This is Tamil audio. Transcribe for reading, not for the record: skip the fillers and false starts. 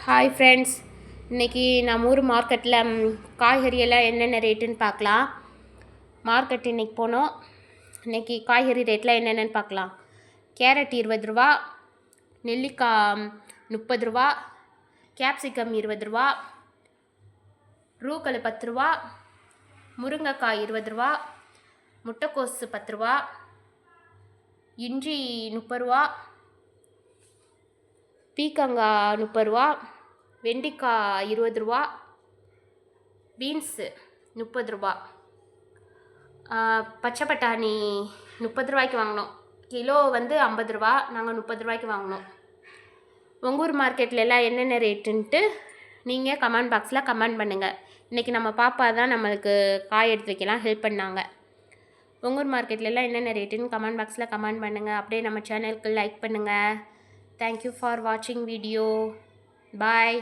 ஹாய் ஃப்ரெண்ட்ஸ், இன்றைக்கி நம்ம ஊர் மார்க்கெட்டில் காய்கறியெல்லாம் என்னென்ன ரேட்டுன்னு பார்க்கலாம். மார்க்கெட் இன்றைக்கி போனோம். இன்றைக்கி காய்கறி ரேட்லாம் என்னென்னு பார்க்கலாம். கேரட் 20 ரூபா, நெல்லிக்காய் 30 ரூபா, கேப்சிகம் 20 ரூபா, ரூக்கல் 10 ரூபா, முருங்கைக்காய் 20 ரூபா, முட்டைக்கோசு 10 ரூபா, இஞ்சி 30 ரூபா, பீக்கங்காய் 30 ரூபா, வெண்டிக்காய் 20 ரூபா, பீன்ஸு 30 ரூபா, பச்சை பட்டாணி 30 ரூபாய்க்கு வாங்கினோம். கிலோ வந்து 50 ரூபா, நாங்கள் 30 ரூபாய்க்கு வாங்கினோம். உங்கள் ஊர் மார்க்கெட்டில் எல்லாம் என்னென்ன ரேட்டுன்ட்டு நீங்கள் கமெண்ட் பாக்ஸில் கமெண்ட் பண்ணுங்கள். இன்றைக்கி நம்ம பாப்பா தான் நம்மளுக்கு காய் எடுத்து வைக்கலாம் ஹெல்ப் பண்ணாங்க. உங்கள் ஊர் மார்க்கெட்டில் எல்லாம் என்னென்ன ரேட்டுன்னு கமெண்ட் பாக்ஸில் கமெண்ட் பண்ணுங்கள். அப்படியே நம்ம சேனலுக்கு லைக் பண்ணுங்கள். தேங்க்யூ ஃபார் வாட்சிங் வீடியோ. பாய்.